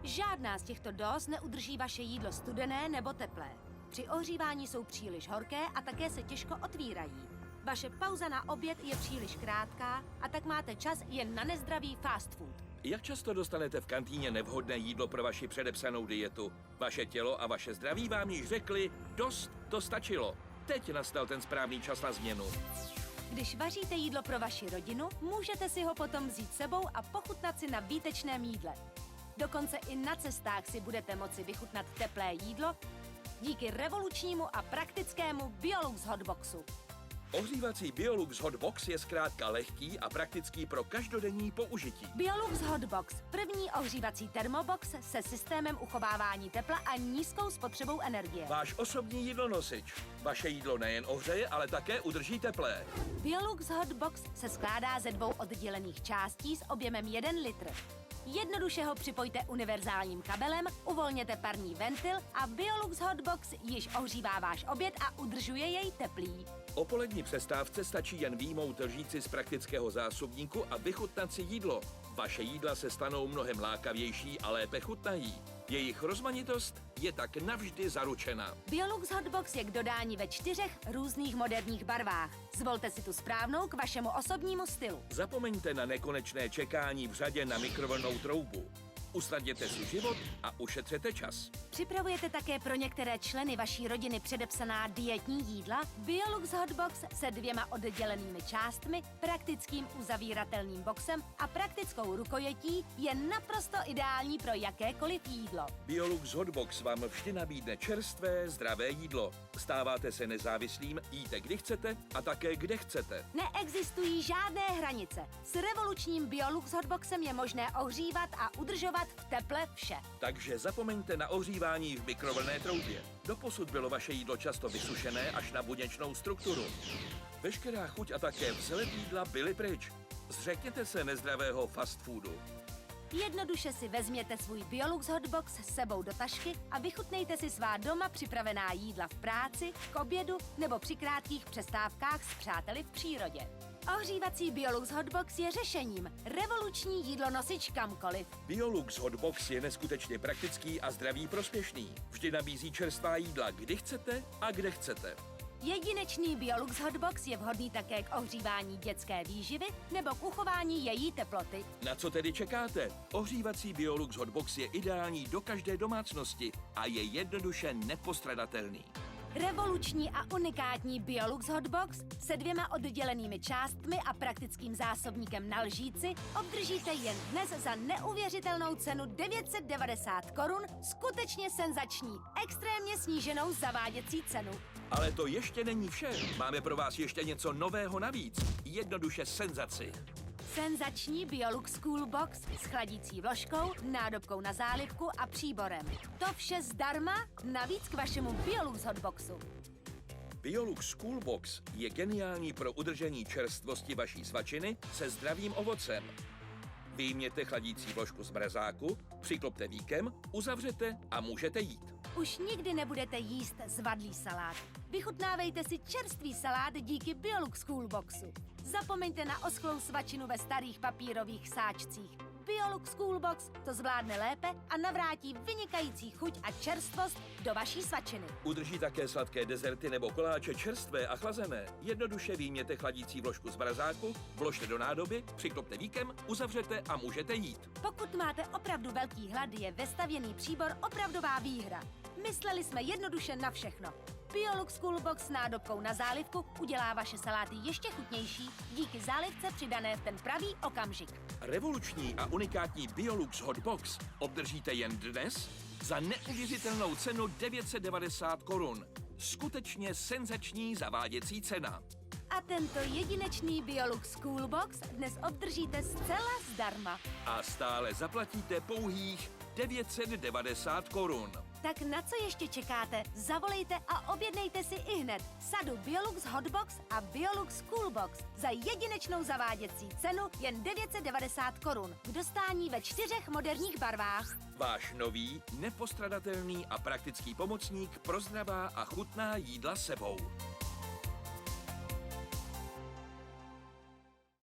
Žádná z těchto dóz neudrží vaše jídlo studené nebo teplé. Při ohřívání jsou příliš horké a také se těžko otvírají. Vaše pauza na oběd je příliš krátká a tak máte čas jen na nezdravý fast food. Jak často dostanete v kantýně nevhodné jídlo pro vaši předepsanou dietu? Vaše tělo a vaše zdraví vám již řekli, dost, to stačilo. Teď nastal ten správný čas na změnu. Když vaříte jídlo pro vaši rodinu, můžete si ho potom vzít sebou a pochutnat si na výtečném jídle. Dokonce i na cestách si budete moci vychutnat teplé jídlo díky revolučnímu a praktickému Biolux Hotboxu. Ohřívací Biolux Hotbox je zkrátka lehký a praktický pro každodenní použití. Biolux Hotbox, první ohřívací termobox se systémem uchovávání tepla a nízkou spotřebou energie. Váš osobní jídlonosič. Vaše jídlo nejen ohřeje, ale také udrží teplé. Biolux Hotbox se skládá ze 2 oddělených částí s objemem 1 litr. Jednoduše ho připojte univerzálním kabelem, uvolněte parní ventil a Biolux Hotbox již ohřívá váš oběd a udržuje jej teplý. O polední přestávce stačí jen vyjmout lžíci z praktického zásobníku a vychutnat si jídlo. Vaše jídla se stanou mnohem lákavější a lépe chutnají. Jejich rozmanitost je tak navždy zaručena. Biolux Hotbox je k dodání ve 4 různých moderních barvách. Zvolte si tu správnou k vašemu osobnímu stylu. Zapomeňte na nekonečné čekání v řadě na mikrovlnnou troubu. Usnadněte si život a ušetřete čas. Připravujete také pro některé členy vaší rodiny předepsaná dietní jídla? Biolux Hotbox se 2 oddělenými částmi, praktickým uzavíratelným boxem a praktickou rukojetí je naprosto ideální pro jakékoliv jídlo. Biolux Hotbox vám vždy nabídne čerstvé, zdravé jídlo. Stáváte se nezávislým, jíte kdy chcete a také kde chcete. Neexistují žádné hranice. S revolučním Biolux Hotboxem je možné ohřívat a udržovat v teple vše. Takže zapomeňte na ohřívání v mikrovlnné troubě. Doposud bylo vaše jídlo často vysušené až na buněčnou strukturu. Veškerá chuť a také vzhled jídla byly pryč. Zřekněte se nezdravého fast foodu. Jednoduše si vezměte svůj Biolux Hotbox s sebou do tašky a vychutnejte si svá doma připravená jídla v práci, k obědu nebo při krátkých přestávkách s přáteli v přírodě. Ohřívací Biolux Hotbox je řešením. Revoluční jídlonosič kamkoliv. Biolux Hotbox je neskutečně praktický a zdraví prospěšný. Vždy nabízí čerstvá jídla, kdy chcete a kde chcete. Jedinečný Biolux Hotbox je vhodný také k ohřívání dětské výživy nebo k uchování její teploty. Na co tedy čekáte? Ohřívací Biolux Hotbox je ideální do každé domácnosti a je jednoduše nepostradatelný. Revoluční a unikátní Biolux Hotbox se 2 oddělenými částmi a praktickým zásobníkem na lžíci obdržíte jen dnes za neuvěřitelnou cenu 990 korun, skutečně senzační, extrémně sníženou zaváděcí cenu. Ale to ještě není vše. Máme pro vás ještě něco nového navíc. Jednoduše senzaci. Senzační Biolux Cool Box s chladící vložkou, nádobkou na zálivku a příborem. To vše zdarma, navíc k vašemu Biolux Hotboxu. Biolux Cool Box je geniální pro udržení čerstvosti vaší svačiny se zdravým ovocem. Vyjměte chladící vložku z mrazáku, přiklopte víkem, uzavřete a můžete jít. Už nikdy nebudete jíst zvadlý salát. Vychutnávejte si čerstvý salát díky Biolux Cool Boxu. Zapomeňte na oschlou svačinu ve starých papírových sáčcích. Biolux Cool Box to zvládne lépe a navrátí vynikající chuť a čerstvost do vaší svačiny. Udrží také sladké dezerty nebo koláče čerstvé a chlazené. Jednoduše vyjměte chladící vložku z mrazáku, vložte do nádoby, přiklopte víkem, uzavřete a můžete jít. Pokud máte opravdu velký hlad, je vestavěný příbor opravdová výhra. Mysleli jsme jednoduše na všechno. Biolux Cool Box s nádobkou na zálivku udělá vaše saláty ještě chutnější díky zálivce přidané v ten pravý okamžik. Revoluční a unikátní Biolux Hotbox obdržíte jen dnes za neuvěřitelnou cenu 990 korun. Skutečně senzační zaváděcí cena. A tento jedinečný Biolux Cool Box dnes obdržíte zcela zdarma. A stále zaplatíte pouhých 990 korun. Tak na co ještě čekáte? Zavolejte a objednejte si ihned sadu Biolux Hotbox a Biolux Cool Box za jedinečnou zaváděcí cenu jen 990 korun k dostání ve 4 moderních barvách. Váš nový, nepostradatelný a praktický pomocník pro zdravá a chutná jídla sebou.